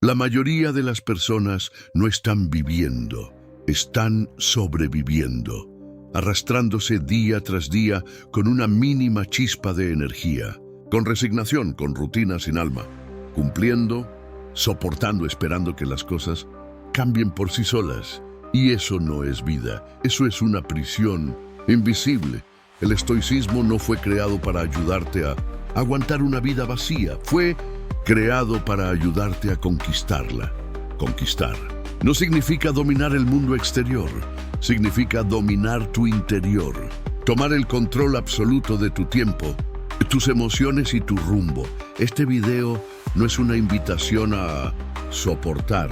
La mayoría de las personas no están viviendo, están sobreviviendo, arrastrándose día tras día con una mínima chispa de energía, con resignación, con rutina sin alma, cumpliendo, soportando, esperando que las cosas cambien por sí solas. Y eso no es vida, eso es una prisión invisible. El estoicismo no fue creado para ayudarte a aguantar una vida vacía, fue creado para ayudarte a conquistarla. Conquistar no significa dominar el mundo exterior, significa dominar tu interior, tomar el control absoluto de tu tiempo, tus emociones y tu rumbo. Este video no es una invitación a soportar,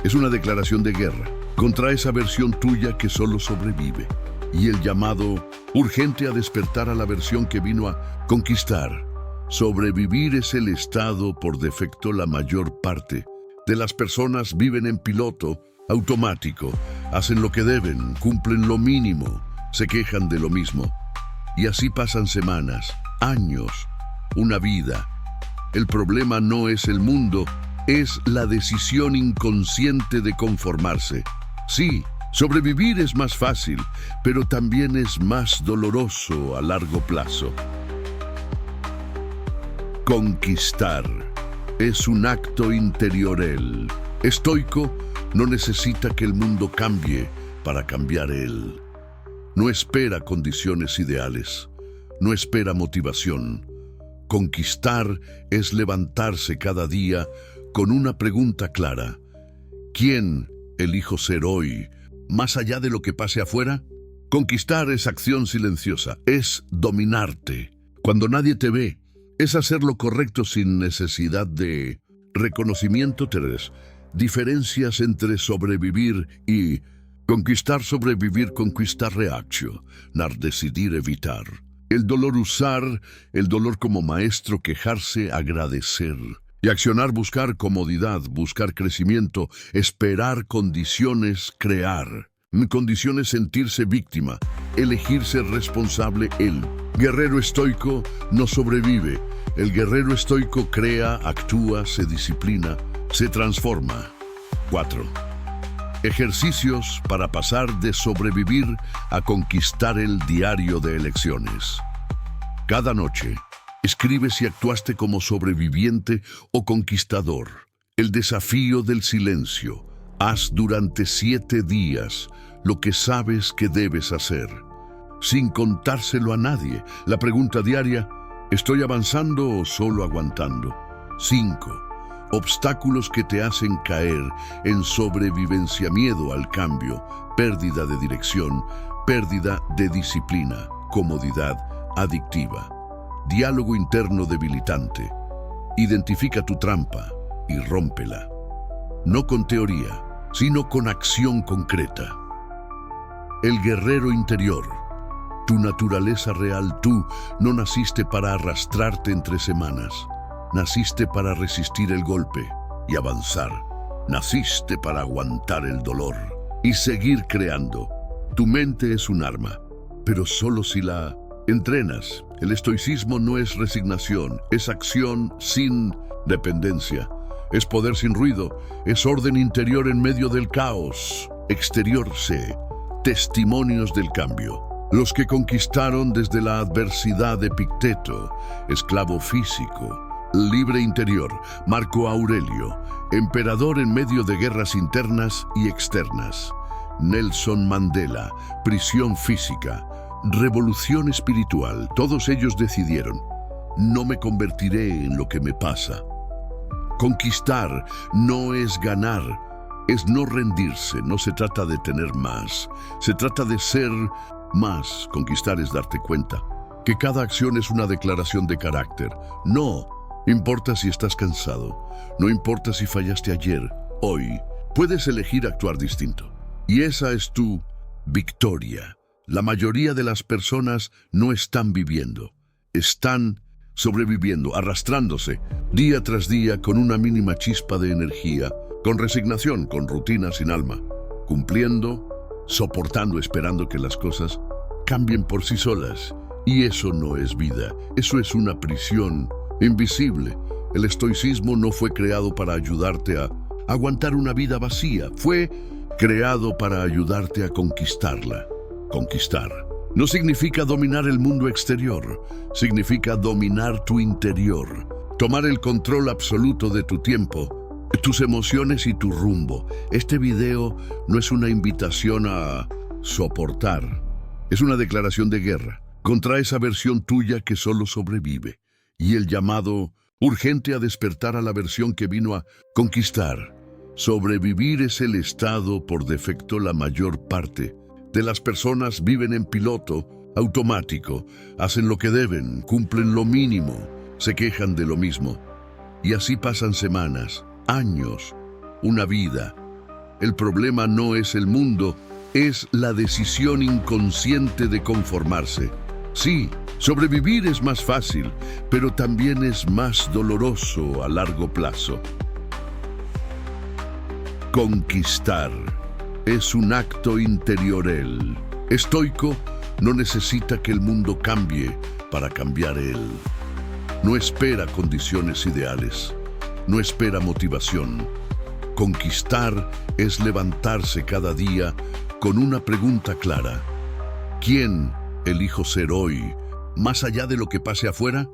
es una declaración de guerra contra esa versión tuya que solo sobrevive, y el llamado urgente a despertar a la versión que vino a conquistar. Sobrevivir es el estado por defecto. La mayor parte de las personas viven en piloto automático, hacen lo que deben, cumplen lo mínimo, se quejan de lo mismo. Y así pasan semanas, años, una vida. El problema no es el mundo, es la decisión inconsciente de conformarse. Sí, sobrevivir es más fácil, pero también es más doloroso a largo plazo. Conquistar es un acto interior. El estoico no necesita que el mundo cambie para cambiar él. No espera condiciones ideales, no espera motivación. Conquistar es levantarse cada día con una pregunta clara: ¿quién elijo ser hoy, más allá de lo que pase afuera? Conquistar es acción silenciosa, es dominarte. Cuando nadie te ve, es hacer lo correcto sin necesidad de reconocimiento. 3. Diferencias entre sobrevivir y conquistar. Sobrevivir, conquistar, reaccio, decidir, evitar. El dolor, usar el dolor como maestro, quejarse, agradecer. Y accionar, buscar comodidad, buscar crecimiento, esperar condiciones, crear. Condiciones, sentirse víctima, elegir ser responsable. El guerrero estoico no sobrevive. El guerrero estoico crea, actúa, se disciplina, se transforma. 4. Ejercicios para pasar de sobrevivir a conquistar. El diario de elecciones. Cada noche, escribe si actuaste como sobreviviente o conquistador. El desafío del silencio. Haz durante 7 días lo que sabes que debes hacer, sin contárselo a nadie. La pregunta diaria: ¿estoy avanzando o solo aguantando? 5. Obstáculos que te hacen caer en sobrevivencia. Miedo al cambio, pérdida de dirección, pérdida de disciplina, comodidad adictiva, diálogo interno debilitante. Identifica tu trampa y rómpela. No con teoría, sino con acción concreta. El guerrero interior. Tu naturaleza real. Tú no naciste para arrastrarte entre semanas. Naciste para resistir el golpe y avanzar. Naciste para aguantar el dolor y seguir creando. Tu mente es un arma, pero solo si la entrenas. El estoicismo no es resignación, es acción sin dependencia. Es poder sin ruido, es orden interior en medio del caos exterior. C. Testimonios del cambio. Los que conquistaron desde la adversidad. Epicteto, esclavo físico, libre interior. Marco Aurelio, emperador en medio de guerras internas y externas. Nelson Mandela, prisión física, revolución espiritual. Todos ellos decidieron: no me convertiré en lo que me pasa. Conquistar no es ganar, es no rendirse. No se trata de tener más, se trata de ser más. Conquistar es darte cuenta que cada acción es una declaración de carácter. No importa si estás cansado, no importa si fallaste ayer, hoy puedes elegir actuar distinto. Y esa es tu victoria. La mayoría de las personas no están viviendo, están sobreviviendo, arrastrándose día tras día con una mínima chispa de energía, con resignación, con rutina sin alma, cumpliendo, soportando, esperando que las cosas cambien por sí solas. Y eso no es vida, eso es una prisión invisible. El estoicismo no fue creado para ayudarte a aguantar una vida vacía, fue creado para ayudarte a conquistarla. Conquistar no significa dominar el mundo exterior, significa dominar tu interior, tomar el control absoluto de tu tiempo, tus emociones y tu rumbo. Este video no es una invitación a soportar, es una declaración de guerra contra esa versión tuya que solo sobrevive, y el llamado urgente a despertar a la versión que vino a conquistar. Sobrevivir es el estado por defecto. La mayor parte de las personas viven en piloto automático, hacen lo que deben, cumplen lo mínimo, se quejan de lo mismo. Y así pasan semanas, años, una vida. El problema no es el mundo, es la decisión inconsciente de conformarse. Sí, sobrevivir es más fácil, pero también es más doloroso a largo plazo. Conquistar es un acto interior. El estoico no necesita que el mundo cambie para cambiar él. No espera condiciones ideales, no espera motivación. Conquistar es levantarse cada día con una pregunta clara. ¿Quién elijo ser hoy, más allá de lo que pase afuera?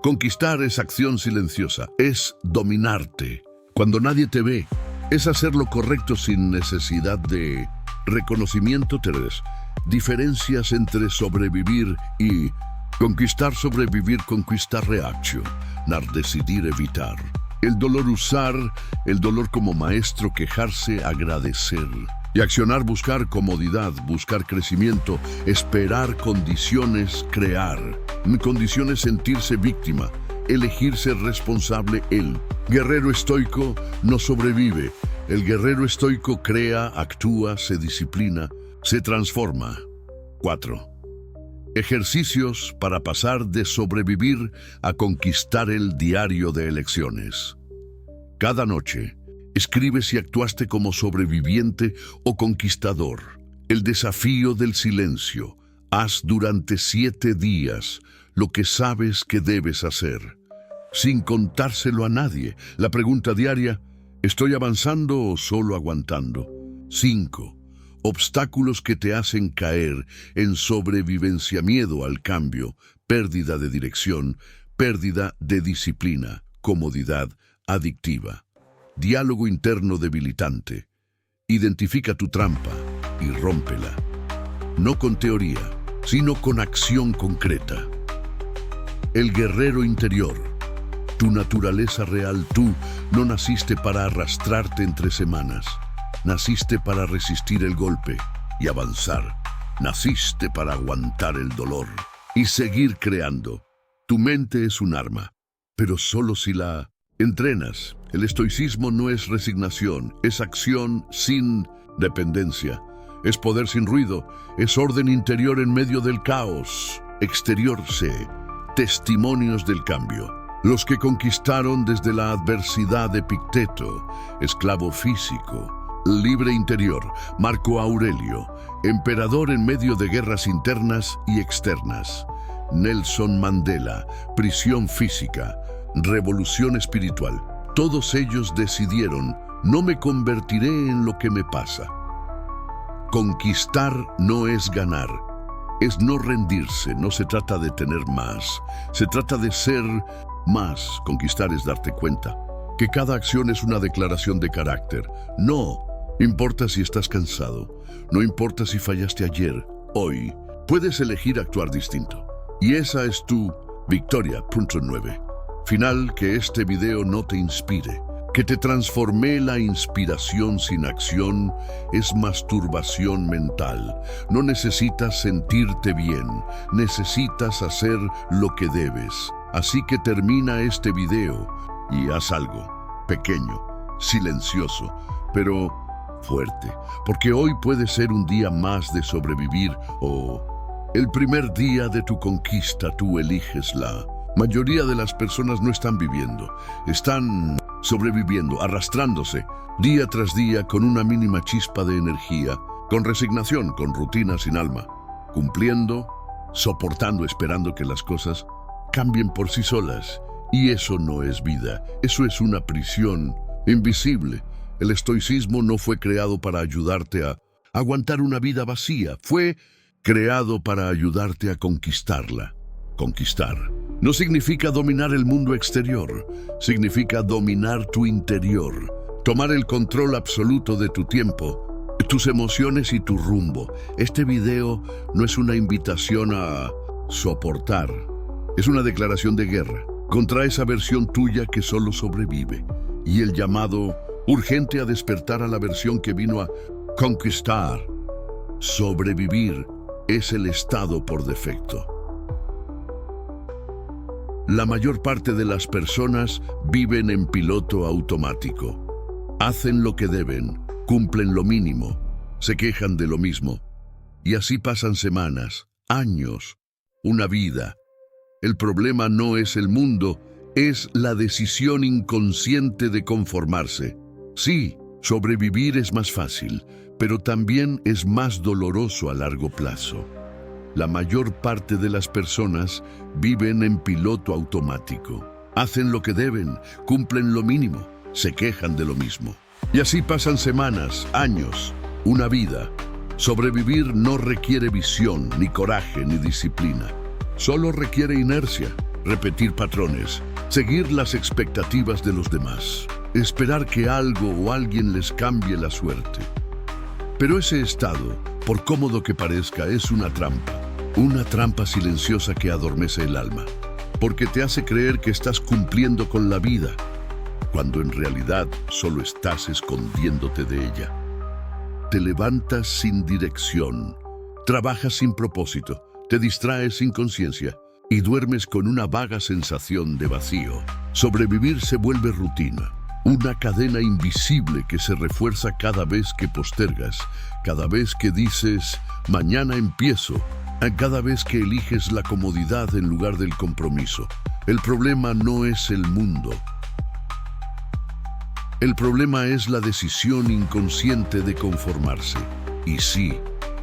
Conquistar es acción silenciosa, es dominarte. Cuando nadie te ve, es hacer lo correcto sin necesidad de reconocimiento. 3. Diferencias entre sobrevivir y conquistar. Sobrevivir, conquistar, reacción, decidir, evitar. El dolor, usar el dolor como maestro, quejarse, agradecer. Y accionar, buscar comodidad, buscar crecimiento, esperar condiciones, crear. Condiciones, sentirse víctima, elegir ser responsable. El guerrero estoico no sobrevive. El guerrero estoico crea, actúa, se disciplina, se transforma. 4. Ejercicios para pasar de sobrevivir a conquistar. El diario de elecciones. Cada noche, escribe si actuaste como sobreviviente o conquistador. El desafío del silencio. Haz durante 7 días lo que sabes que debes hacer, sin contárselo a nadie. La pregunta diaria: ¿estoy avanzando o solo aguantando? 5. Obstáculos que te hacen caer en sobrevivencia. Miedo al cambio, pérdida de dirección, pérdida de disciplina, comodidad adictiva. Diálogo interno debilitante. Identifica tu trampa y rómpela. No con teoría, sino con acción concreta. El guerrero interior. Tu naturaleza real. Tú no naciste para arrastrarte entre semanas. Naciste para resistir el golpe y avanzar. Naciste para aguantar el dolor y seguir creando. Tu mente es un arma, pero solo si la entrenas. El estoicismo no es resignación, es acción sin dependencia. Es poder sin ruido, es orden interior en medio del caos. Exterior. Testimonios del cambio. Los que conquistaron desde la adversidad. Epicteto, esclavo físico. Libre interior. Marco Aurelio, emperador en medio de guerras internas y externas. Nelson Mandela, prisión física, revolución espiritual. Todos ellos decidieron: no me convertiré en lo que me pasa. Conquistar no es ganar, es no rendirse. No se trata de tener más, se trata de ser más. Conquistar es darte cuenta que cada acción es una declaración de carácter. No importa si estás cansado, no importa si fallaste ayer, hoy puedes elegir actuar distinto. Y esa es tu victoria. Punto 9. Final. Que este video no te inspire, que te transforme. La inspiración sin acción es masturbación mental. No necesitas sentirte bien, necesitas hacer lo que debes. Así que termina este video y haz algo pequeño, silencioso, pero fuerte, porque hoy puede ser un día más de sobrevivir o el primer día de tu conquista. Tú eliges. La mayoría de las personas no están viviendo, están sobreviviendo, arrastrándose día tras día con una mínima chispa de energía, con resignación, con rutina sin alma, cumpliendo, soportando, esperando que las cosas cambien por sí solas. Y eso no es vida, eso es una prisión invisible. El estoicismo no fue creado para ayudarte a aguantar una vida vacía, fue creado para ayudarte a conquistarla. Conquistar no significa dominar el mundo exterior, significa dominar tu interior, tomar el control absoluto de tu tiempo, tus emociones y tu rumbo. Este video no es una invitación a soportar, es una declaración de guerra contra esa versión tuya que solo sobrevive, y el llamado urgente a despertar a la versión que vino a conquistar. Sobrevivir es el estado por defecto. La mayor parte de las personas viven en piloto automático. Hacen lo que deben, cumplen lo mínimo, se quejan de lo mismo. Y así pasan semanas, años, una vida. El problema no es el mundo, es la decisión inconsciente de conformarse. Sí, sobrevivir es más fácil, pero también es más doloroso a largo plazo. La mayor parte de las personas viven en piloto automático. Hacen lo que deben, cumplen lo mínimo, se quejan de lo mismo. Y así pasan semanas, años, una vida. Sobrevivir no requiere visión, ni coraje, ni disciplina. Solo requiere inercia, repetir patrones, seguir las expectativas de los demás, esperar que algo o alguien les cambie la suerte. Pero ese estado, por cómodo que parezca, es una trampa silenciosa que adormece el alma, porque te hace creer que estás cumpliendo con la vida, cuando en realidad solo estás escondiéndote de ella. Te levantas sin dirección, trabajas sin propósito, te distraes sin conciencia y duermes con una vaga sensación de vacío. Sobrevivir se vuelve rutina, una cadena invisible que se refuerza cada vez que postergas, cada vez que dices, mañana empiezo, cada vez que eliges la comodidad en lugar del compromiso. El problema no es el mundo. El problema es la decisión inconsciente de conformarse. Y sí,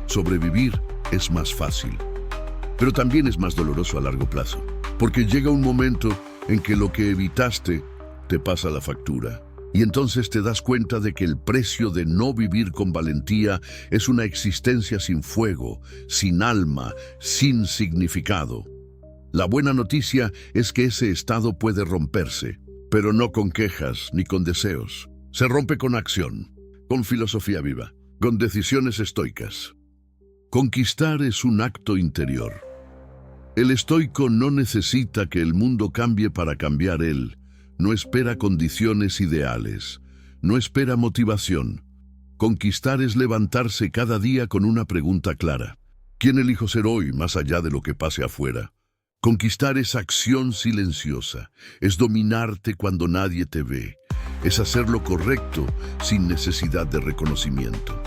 sobrevivir es más fácil, pero también es más doloroso a largo plazo, porque llega un momento en que lo que evitaste te pasa la factura. Y entonces te das cuenta de que el precio de no vivir con valentía es una existencia sin fuego, sin alma, sin significado. La buena noticia es que ese estado puede romperse, pero no con quejas ni con deseos. Se rompe con acción, con filosofía viva, con decisiones estoicas. Conquistar es un acto interior. El estoico no necesita que el mundo cambie para cambiar él. No espera condiciones ideales, no espera motivación. Conquistar es levantarse cada día con una pregunta clara. ¿Quién elijo ser hoy más allá de lo que pase afuera? Conquistar es acción silenciosa, es dominarte cuando nadie te ve, es hacer lo correcto sin necesidad de reconocimiento.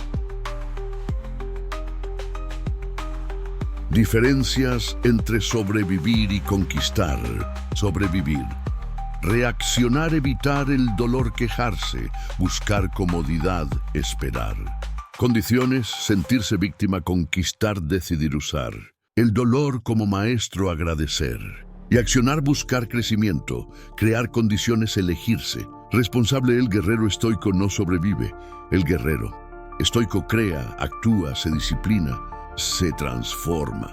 Diferencias entre sobrevivir y conquistar. Sobrevivir. Reaccionar, evitar el dolor, quejarse, buscar comodidad, esperar. Condiciones, sentirse víctima, conquistar, decidir usar. El dolor como maestro, agradecer. Y accionar, buscar crecimiento, crear condiciones, elegirse. Responsable, el guerrero estoico no sobrevive. El guerrero estoico crea, actúa, se disciplina, se transforma.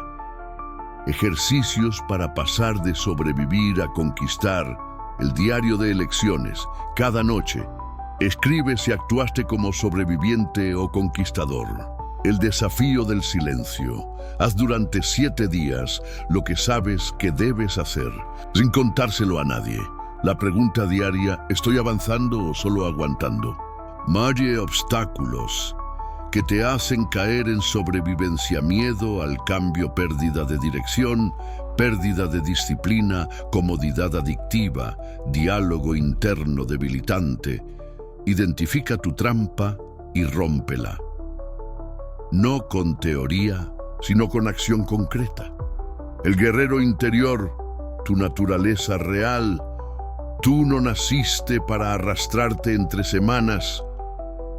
Ejercicios para pasar de sobrevivir a conquistar. El diario de elecciones, cada noche. Escribe si actuaste como sobreviviente o conquistador. El desafío del silencio. Haz durante 7 días lo que sabes que debes hacer, sin contárselo a nadie. La pregunta diaria, ¿estoy avanzando o solo aguantando? Malle obstáculos que te hacen caer en sobrevivencia, miedo al cambio, pérdida de dirección, pérdida de disciplina, comodidad adictiva, diálogo interno debilitante. Identifica tu trampa y rómpela. No con teoría, sino con acción concreta. El guerrero interior, tu naturaleza real. Tú no naciste para arrastrarte entre semanas.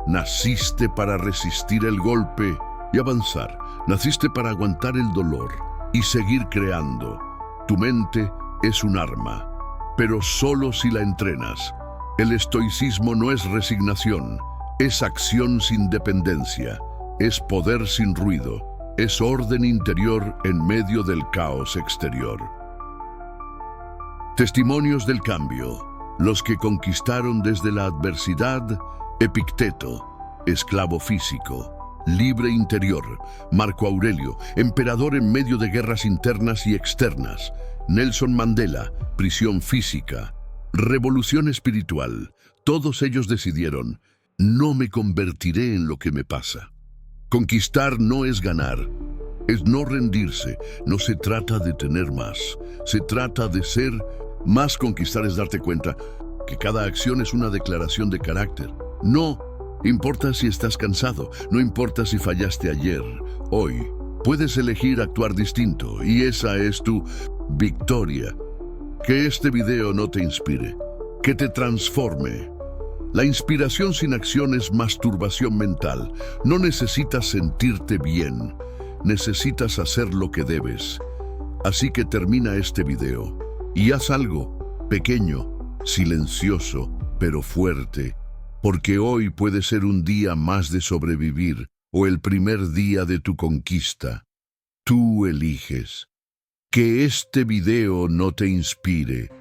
Naciste para resistir el golpe y avanzar. Naciste para aguantar el dolor y seguir creando. Tu mente es un arma, pero solo si la entrenas. El estoicismo no es resignación, es acción sin dependencia, es poder sin ruido, es orden interior en medio del caos exterior. Testimonios del cambio. Los que conquistaron desde la adversidad: Epicteto, esclavo físico; libre interior, Marco Aurelio, emperador en medio de guerras internas y externas; Nelson Mandela, prisión física; revolución espiritual. Todos ellos decidieron: no me convertiré en lo que me pasa. Conquistar no es ganar, es no rendirse. No se trata de tener más, se trata de ser más. Conquistar es darte cuenta que cada acción es una declaración de carácter. No importa si estás cansado, no importa si fallaste ayer, hoy puedes elegir actuar distinto, y esa es tu victoria. Que este video no te inspire, que te transforme. La inspiración sin acción es masturbación mental. No necesitas sentirte bien, necesitas hacer lo que debes. Así que termina este video y haz algo pequeño, silencioso, pero fuerte, porque hoy puede ser un día más de sobrevivir o el primer día de tu conquista. Tú eliges. Que este video no te inspire.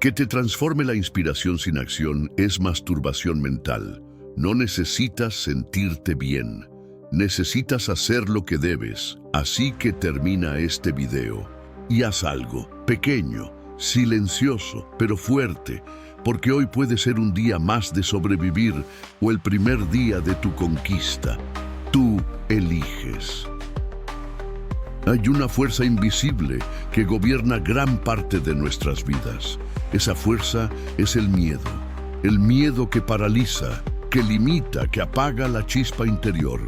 Que te transforme. La inspiración sin acción es masturbación mental. No necesitas sentirte bien, necesitas hacer lo que debes. Así que termina este video y haz algo pequeño, silencioso, pero fuerte, porque hoy puede ser un día más de sobrevivir o el primer día de tu conquista. Tú eliges. Hay una fuerza invisible que gobierna gran parte de nuestras vidas. Esa fuerza es el miedo que paraliza, que limita, que apaga la chispa interior.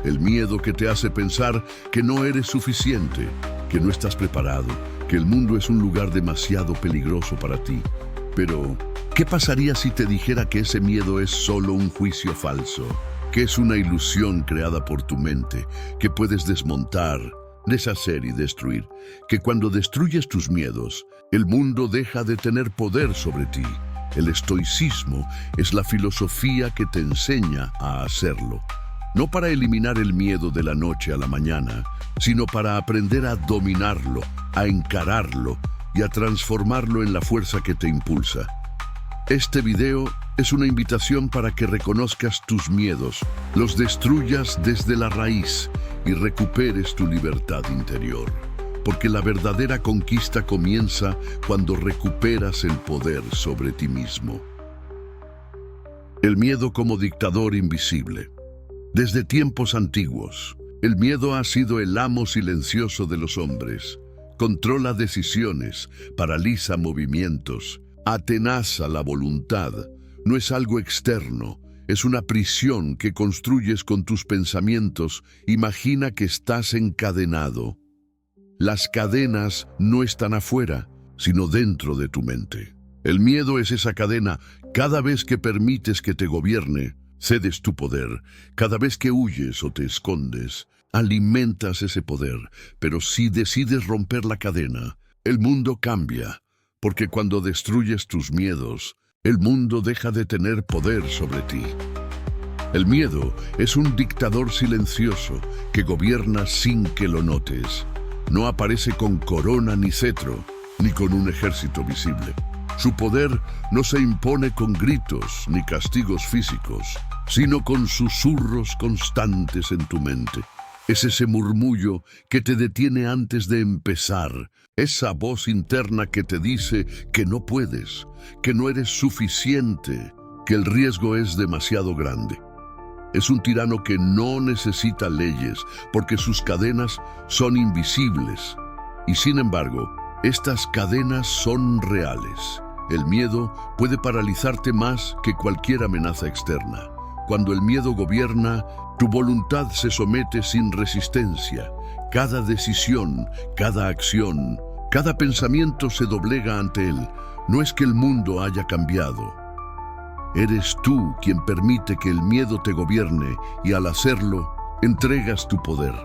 El miedo que te hace pensar que no eres suficiente, que no estás preparado, que el mundo es un lugar demasiado peligroso para ti. Pero, ¿qué pasaría si te dijera que ese miedo es solo un juicio falso? Que es una ilusión creada por tu mente, que puedes desmontar, deshacer y destruir. Que cuando destruyes tus miedos, el mundo deja de tener poder sobre ti. El estoicismo es la filosofía que te enseña a hacerlo. No para eliminar el miedo de la noche a la mañana, sino para aprender a dominarlo, a encararlo y a transformarlo en la fuerza que te impulsa. Este video es una invitación para que reconozcas tus miedos, los destruyas desde la raíz y recuperes tu libertad interior. Porque la verdadera conquista comienza cuando recuperas el poder sobre ti mismo. El miedo como dictador invisible. Desde tiempos antiguos, el miedo ha sido el amo silencioso de los hombres. Controla decisiones, paraliza movimientos, atenaza la voluntad. No es algo externo, es una prisión que construyes con tus pensamientos. Imagina que estás encadenado. Las cadenas no están afuera, sino dentro de tu mente. El miedo es esa cadena. Cada vez que permites que te gobierne, cedes tu poder. Cada vez que huyes o te escondes, alimentas ese poder. Pero si decides romper la cadena, el mundo cambia. Porque cuando destruyes tus miedos, el mundo deja de tener poder sobre ti. El miedo es un dictador silencioso que gobierna sin que lo notes. No aparece con corona ni cetro, ni con un ejército visible. Su poder no se impone con gritos ni castigos físicos, sino con susurros constantes en tu mente. Es ese murmullo que te detiene antes de empezar, esa voz interna que te dice que no puedes, que no eres suficiente, que el riesgo es demasiado grande. Es un tirano que no necesita leyes porque sus cadenas son invisibles. Y sin embargo, estas cadenas son reales. El miedo puede paralizarte más que cualquier amenaza externa. Cuando el miedo gobierna, tu voluntad se somete sin resistencia. Cada decisión, cada acción, cada pensamiento se doblega ante él. No es que el mundo haya cambiado. Eres tú quien permite que el miedo te gobierne y al hacerlo, entregas tu poder.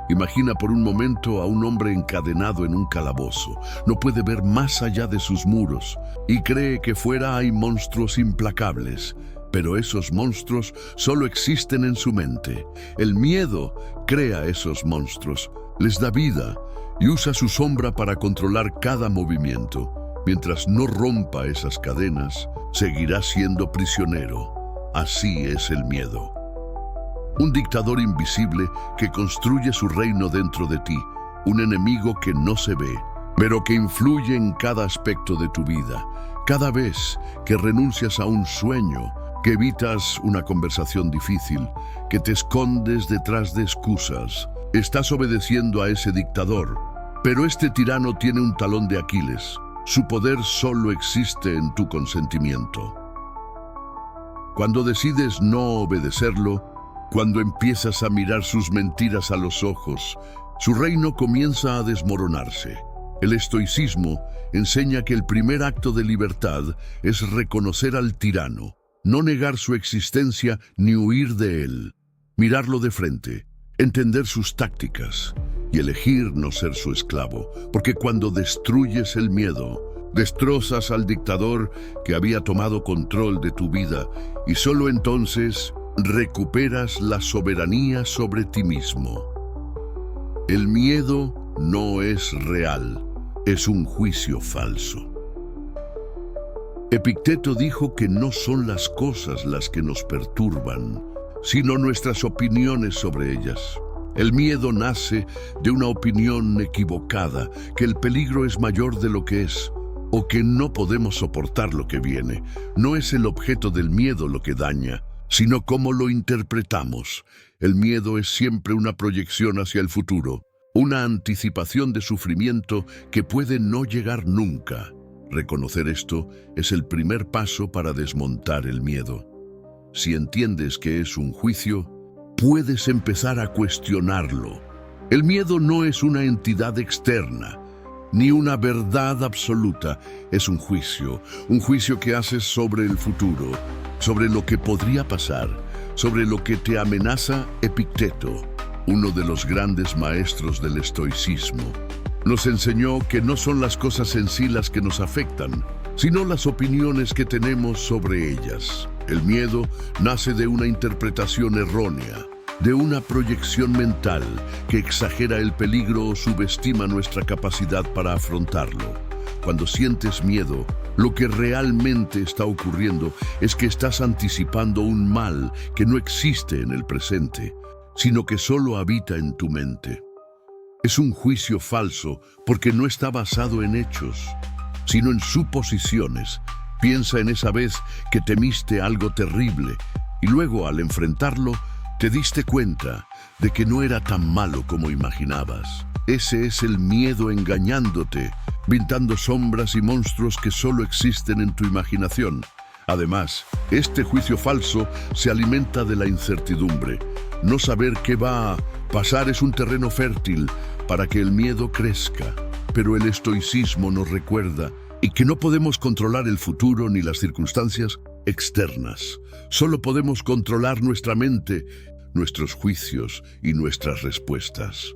Imagina por un momento a un hombre encadenado en un calabozo. No puede ver más allá de sus muros y cree que fuera hay monstruos implacables. Pero esos monstruos solo existen en su mente. El miedo crea esos monstruos, les da vida y usa su sombra para controlar cada movimiento. Mientras no rompa esas cadenas, seguirá siendo prisionero. Así es el miedo. Un dictador invisible que construye su reino dentro de ti, un enemigo que no se ve, pero que influye en cada aspecto de tu vida. Cada vez que renuncias a un sueño, que evitas una conversación difícil, que te escondes detrás de excusas, estás obedeciendo a ese dictador. Pero este tirano tiene un talón de Aquiles. Su poder solo existe en tu consentimiento. Cuando decides no obedecerlo, cuando empiezas a mirar sus mentiras a los ojos, su reino comienza a desmoronarse. El estoicismo enseña que el primer acto de libertad es reconocer al tirano, no negar su existencia ni huir de él, mirarlo de frente, entender sus tácticas y elegir no ser su esclavo, porque cuando destruyes el miedo, destrozas al dictador que había tomado control de tu vida y solo entonces recuperas la soberanía sobre ti mismo. El miedo no es real, es un juicio falso. Epicteto dijo que no son las cosas las que nos perturban, sino nuestras opiniones sobre ellas. El miedo nace de una opinión equivocada, que el peligro es mayor de lo que es, o que no podemos soportar lo que viene. No es el objeto del miedo lo que daña, sino cómo lo interpretamos. El miedo es siempre una proyección hacia el futuro, una anticipación de sufrimiento que puede no llegar nunca. Reconocer esto es el primer paso para desmontar el miedo. Si entiendes que es un juicio, puedes empezar a cuestionarlo. El miedo no es una entidad externa, ni una verdad absoluta. Es un juicio que haces sobre el futuro, sobre lo que podría pasar, sobre lo que te amenaza. Epicteto, uno de los grandes maestros del estoicismo, nos enseñó que no son las cosas en sí las que nos afectan, sino las opiniones que tenemos sobre ellas. El miedo nace de una interpretación errónea, de una proyección mental que exagera el peligro o subestima nuestra capacidad para afrontarlo. Cuando sientes miedo, lo que realmente está ocurriendo es que estás anticipando un mal que no existe en el presente, sino que solo habita en tu mente. Es un juicio falso porque no está basado en hechos, sino en suposiciones. Piensa en esa vez que temiste algo terrible y luego al enfrentarlo te diste cuenta de que no era tan malo como imaginabas. Ese es el miedo engañándote, pintando sombras y monstruos que solo existen en tu imaginación. Además, este juicio falso se alimenta de la incertidumbre. No saber qué va a pasar es un terreno fértil para que el miedo crezca. Pero el estoicismo nos recuerda y que no podemos controlar el futuro ni las circunstancias externas. Solo podemos controlar nuestra mente, nuestros juicios y nuestras respuestas.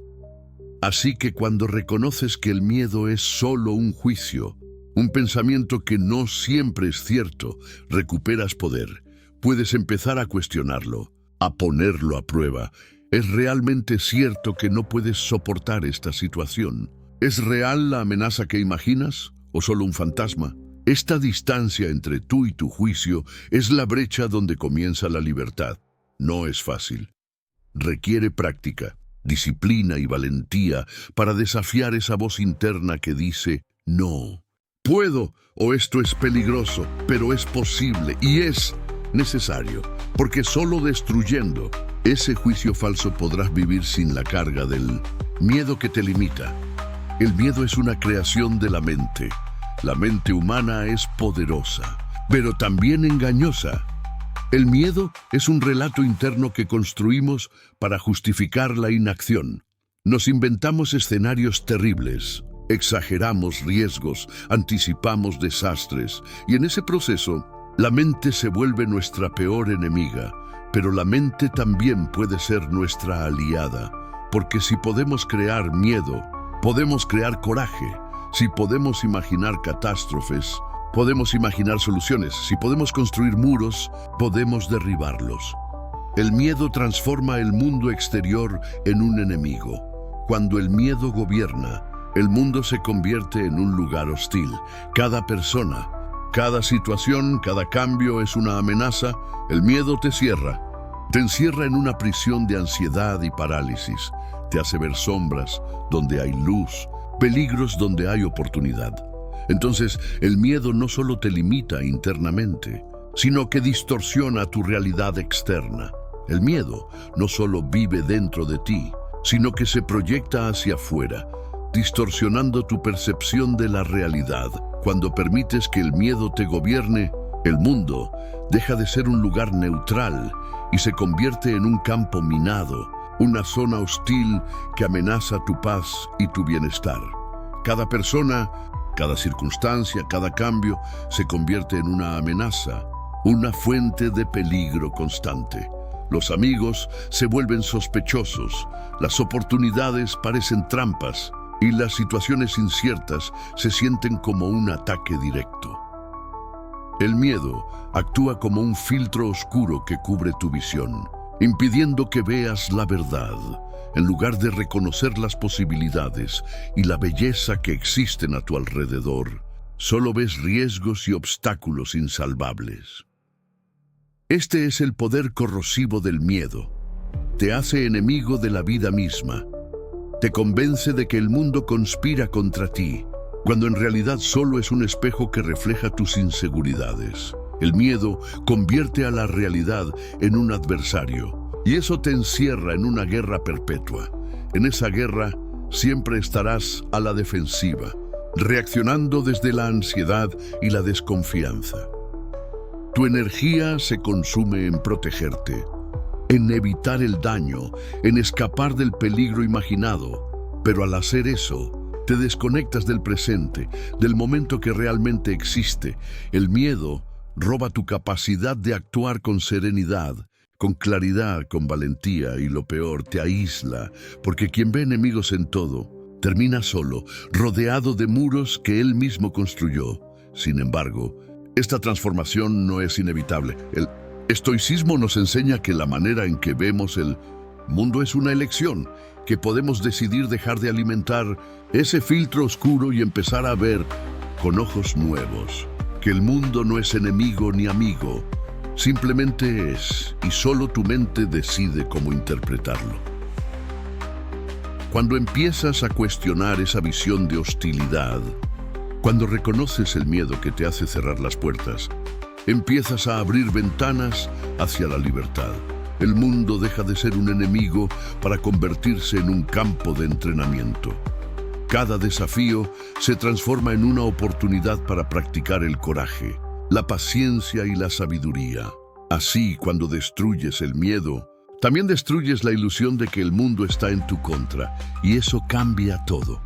Así que cuando reconoces que el miedo es solo un juicio, un pensamiento que no siempre es cierto, recuperas poder. Puedes empezar a cuestionarlo, a ponerlo a prueba. ¿Es realmente cierto que no puedes soportar esta situación? ¿Es real la amenaza que imaginas o solo un fantasma? Esta distancia entre tú y tu juicio es la brecha donde comienza la libertad. No es fácil. Requiere práctica, disciplina y valentía para desafiar esa voz interna que dice, no, puedo o esto es peligroso, pero es posible y es necesario, porque solo destruyendo ese juicio falso podrás vivir sin la carga del miedo que te limita. El miedo es una creación de la mente. La mente humana es poderosa, pero también engañosa. El miedo es un relato interno que construimos para justificar la inacción. Nos inventamos escenarios terribles, exageramos riesgos, anticipamos desastres, y en ese proceso, la mente se vuelve nuestra peor enemiga, pero la mente también puede ser nuestra aliada. Porque si podemos crear miedo, podemos crear coraje. Si podemos imaginar catástrofes, podemos imaginar soluciones. Si podemos construir muros, podemos derribarlos. El miedo transforma el mundo exterior en un enemigo. Cuando el miedo gobierna, el mundo se convierte en un lugar hostil. Cada persona, cada situación, cada cambio es una amenaza. El miedo te cierra. Te encierra en una prisión de ansiedad y parálisis. Te hace ver sombras donde hay luz, peligros donde hay oportunidad. Entonces, el miedo no solo te limita internamente, sino que distorsiona tu realidad externa. El miedo no solo vive dentro de ti, sino que se proyecta hacia afuera, distorsionando tu percepción de la realidad. Cuando permites que el miedo te gobierne, el mundo deja de ser un lugar neutral y se convierte en un campo minado, una zona hostil que amenaza tu paz y tu bienestar. Cada persona, cada circunstancia, cada cambio se convierte en una amenaza, una fuente de peligro constante. Los amigos se vuelven sospechosos, las oportunidades parecen trampas y las situaciones inciertas se sienten como un ataque directo. El miedo actúa como un filtro oscuro que cubre tu visión, impidiendo que veas la verdad. En lugar de reconocer las posibilidades y la belleza que existen a tu alrededor, solo ves riesgos y obstáculos insalvables. Este es el poder corrosivo del miedo. Te hace enemigo de la vida misma. Te convence de que el mundo conspira contra ti, cuando en realidad solo es un espejo que refleja tus inseguridades. El miedo convierte a la realidad en un adversario, y eso te encierra en una guerra perpetua. En esa guerra siempre estarás a la defensiva, reaccionando desde la ansiedad y la desconfianza. Tu energía se consume en protegerte, en evitar el daño, en escapar del peligro imaginado, pero al hacer eso, te desconectas del presente, del momento que realmente existe. El miedo roba tu capacidad de actuar con serenidad, con claridad, con valentía, y lo peor, te aísla, porque quien ve enemigos en todo, termina solo, rodeado de muros que él mismo construyó. Sin embargo, esta transformación no es inevitable. El estoicismo nos enseña que la manera en que vemos el mundo es una elección, que podemos decidir dejar de alimentar ese filtro oscuro y empezar a ver con ojos nuevos, que el mundo no es enemigo ni amigo, simplemente es, y solo tu mente decide cómo interpretarlo. Cuando empiezas a cuestionar esa visión de hostilidad, cuando reconoces el miedo que te hace cerrar las puertas, empiezas a abrir ventanas hacia la libertad. El mundo deja de ser un enemigo para convertirse en un campo de entrenamiento. Cada desafío se transforma en una oportunidad para practicar el coraje, la paciencia y la sabiduría. Así, cuando destruyes el miedo, también destruyes la ilusión de que el mundo está en tu contra, y eso cambia todo.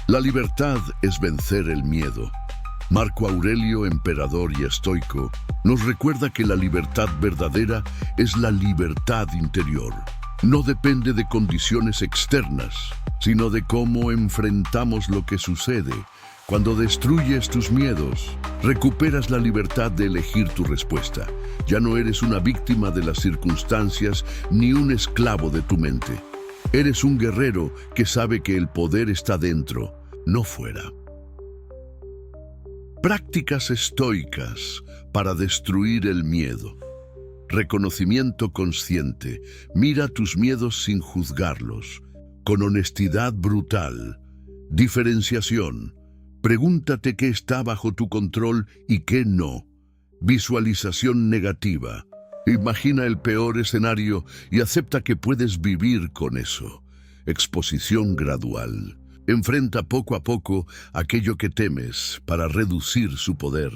La libertad es vencer el miedo. Marco Aurelio, emperador y estoico, nos recuerda que la libertad verdadera es la libertad interior. No depende de condiciones externas, sino de cómo enfrentamos lo que sucede. Cuando destruyes tus miedos, recuperas la libertad de elegir tu respuesta. Ya no eres una víctima de las circunstancias ni un esclavo de tu mente. Eres un guerrero que sabe que el poder está dentro, no fuera. Prácticas estoicas para destruir el miedo. Reconocimiento consciente. Mira tus miedos sin juzgarlos. Con honestidad brutal. Diferenciación. Pregúntate qué está bajo tu control y qué no. Visualización negativa. Imagina el peor escenario y acepta que puedes vivir con eso. Exposición gradual. Enfrenta poco a poco aquello que temes para reducir su poder.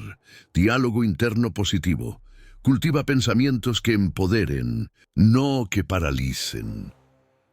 Diálogo interno positivo. Cultiva pensamientos que empoderen, no que paralicen.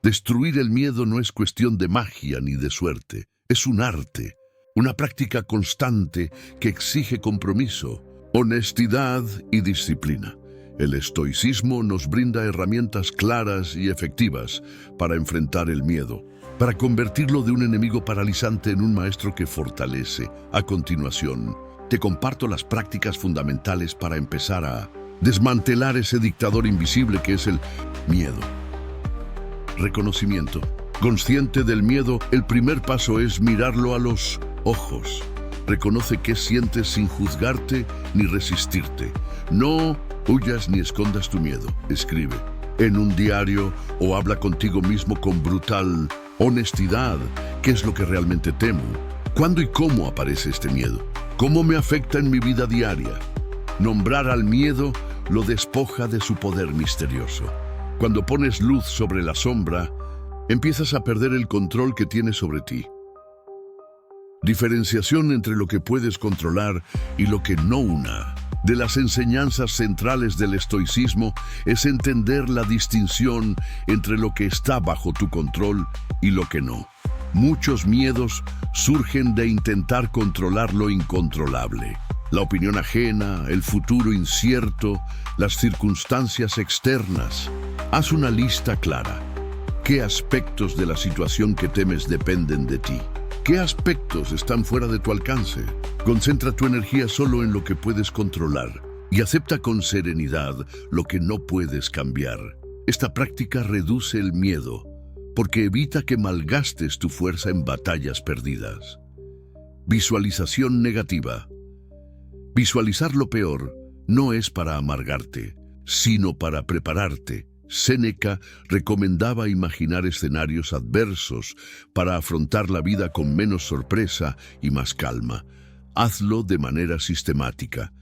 Destruir el miedo no es cuestión de magia ni de suerte. Es un arte, una práctica constante que exige compromiso, honestidad y disciplina. El estoicismo nos brinda herramientas claras y efectivas para enfrentar el miedo, para convertirlo de un enemigo paralizante en un maestro que fortalece. A continuación, te comparto las prácticas fundamentales para empezar a desmantelar ese dictador invisible que es el miedo. Reconocimiento. Consciente del miedo, el primer paso es mirarlo a los ojos. Reconoce qué sientes sin juzgarte ni resistirte. No huyas ni escondas tu miedo. Escribe en un diario o habla contigo mismo con brutal honestidad. ¿Qué es lo que realmente temo? ¿Cuándo y cómo aparece este miedo? ¿Cómo me afecta en mi vida diaria? Nombrar al miedo lo despoja de su poder misterioso. Cuando pones luz sobre la sombra, empiezas a perder el control que tienes sobre ti. Diferenciación entre lo que puedes controlar y lo que no. Una de las enseñanzas centrales del estoicismo es entender la distinción entre lo que está bajo tu control y lo que no. Muchos miedos surgen de intentar controlar lo incontrolable. La opinión ajena, el futuro incierto, las circunstancias externas. Haz una lista clara. ¿Qué aspectos de la situación que temes dependen de ti? ¿Qué aspectos están fuera de tu alcance? Concentra tu energía solo en lo que puedes controlar y acepta con serenidad lo que no puedes cambiar. Esta práctica reduce el miedo porque evita que malgastes tu fuerza en batallas perdidas. Visualización negativa. Visualizar lo peor no es para amargarte, sino para prepararte. Séneca recomendaba imaginar escenarios adversos para afrontar la vida con menos sorpresa y más calma. Hazlo de manera sistemática.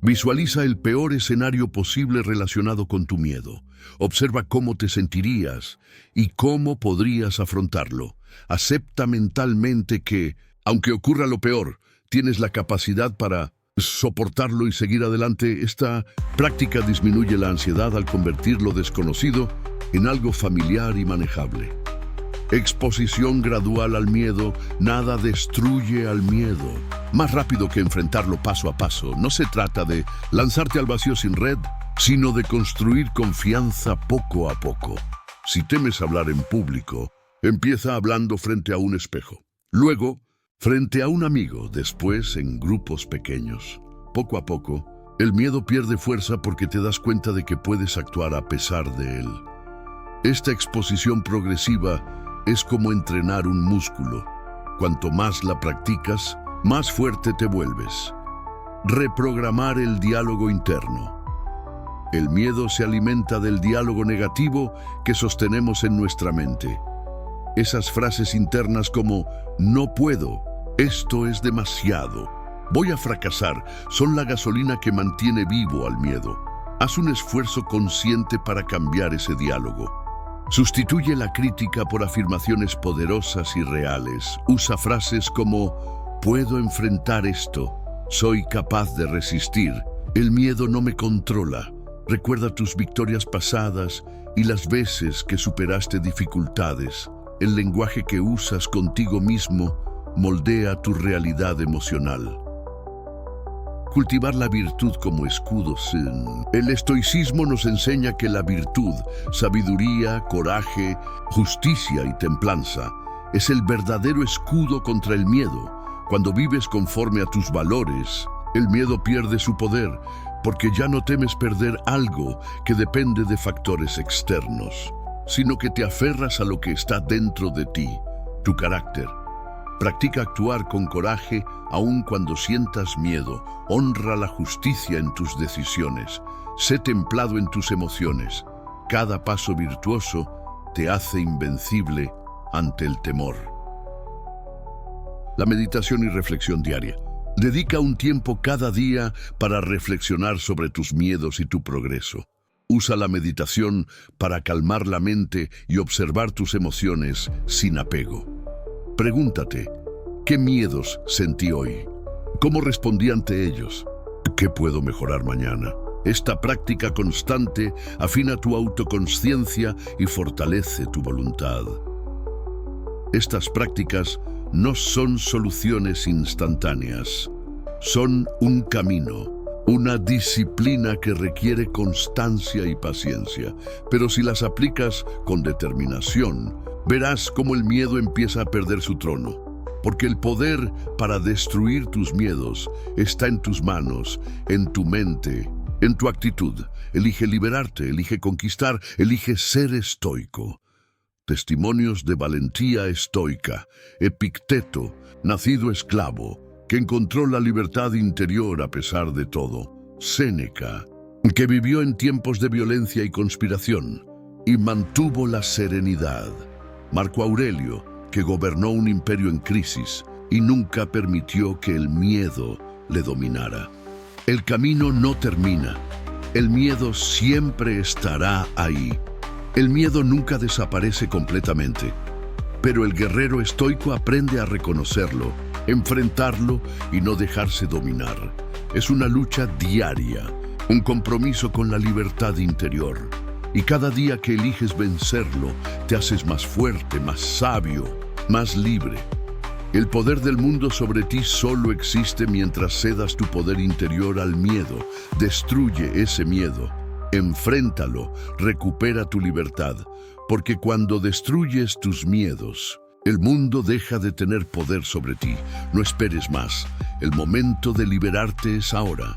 Visualiza el peor escenario posible relacionado con tu miedo. Observa cómo te sentirías y cómo podrías afrontarlo. Acepta mentalmente que, aunque ocurra lo peor, tienes la capacidad para soportarlo y seguir adelante. Esta práctica disminuye la ansiedad al convertir lo desconocido en algo familiar y manejable. Exposición gradual al miedo. Nada destruye al miedo más rápido que enfrentarlo paso a paso. No se trata de lanzarte al vacío sin red, sino de construir confianza poco a poco. Si temes hablar en público, empieza hablando frente a un espejo. Luego, frente a un amigo, después en grupos pequeños. Poco a poco, el miedo pierde fuerza porque te das cuenta de que puedes actuar a pesar de él. Esta exposición progresiva es como entrenar un músculo. Cuanto más la practicas, más fuerte te vuelves. Reprogramar el diálogo interno. El miedo se alimenta del diálogo negativo que sostenemos en nuestra mente. Esas frases internas como "no puedo", "esto es demasiado", "voy a fracasar", son la gasolina que mantiene vivo al miedo. Haz un esfuerzo consciente para cambiar ese diálogo. Sustituye la crítica por afirmaciones poderosas y reales. Usa frases como "puedo enfrentar esto", "soy capaz de resistir", "el miedo no me controla". Recuerda tus victorias pasadas y las veces que superaste dificultades. El lenguaje que usas contigo mismo moldea tu realidad emocional. Cultivar la virtud como escudo zen. El estoicismo nos enseña que la virtud, sabiduría, coraje, justicia y templanza es el verdadero escudo contra el miedo. Cuando vives conforme a tus valores, el miedo pierde su poder porque ya no temes perder algo que depende de factores externos, sino que te aferras a lo que está dentro de ti, tu carácter. Practica actuar con coraje aun cuando sientas miedo. Honra la justicia en tus decisiones. Sé templado en tus emociones. Cada paso virtuoso te hace invencible ante el temor. La meditación y reflexión diaria. Dedica un tiempo cada día para reflexionar sobre tus miedos y tu progreso. Usa la meditación para calmar la mente y observar tus emociones sin apego. Pregúntate, ¿qué miedos sentí hoy? ¿Cómo respondí ante ellos? ¿Qué puedo mejorar mañana? Esta práctica constante afina tu autoconsciencia y fortalece tu voluntad. Estas prácticas no son soluciones instantáneas, son un Una disciplina que requiere constancia y paciencia, pero si las aplicas con determinación, verás cómo el miedo empieza a perder su trono. Porque el poder para destruir tus miedos está en tus manos, en tu mente, en tu actitud. Elige liberarte, elige conquistar, elige ser estoico. Testimonios de valentía estoica. Epicteto, nacido esclavo, que encontró la libertad interior a pesar de todo. Séneca, que vivió en tiempos de violencia y conspiración y mantuvo la serenidad. Marco Aurelio, que gobernó un imperio en crisis y nunca permitió que el miedo le dominara. El camino no termina. El miedo siempre estará ahí. El miedo nunca desaparece completamente, pero el guerrero estoico aprende a reconocerlo, enfrentarlo y no dejarse dominar. Es una lucha diaria, un compromiso con la libertad interior. Y cada día que eliges vencerlo, te haces más fuerte, más sabio, más libre. El poder del mundo sobre ti solo existe mientras cedas tu poder interior al miedo. Destruye ese miedo, enfréntalo, recupera tu libertad, porque cuando destruyes tus miedos, el mundo deja de tener poder sobre ti. No esperes más. El momento de liberarte es ahora.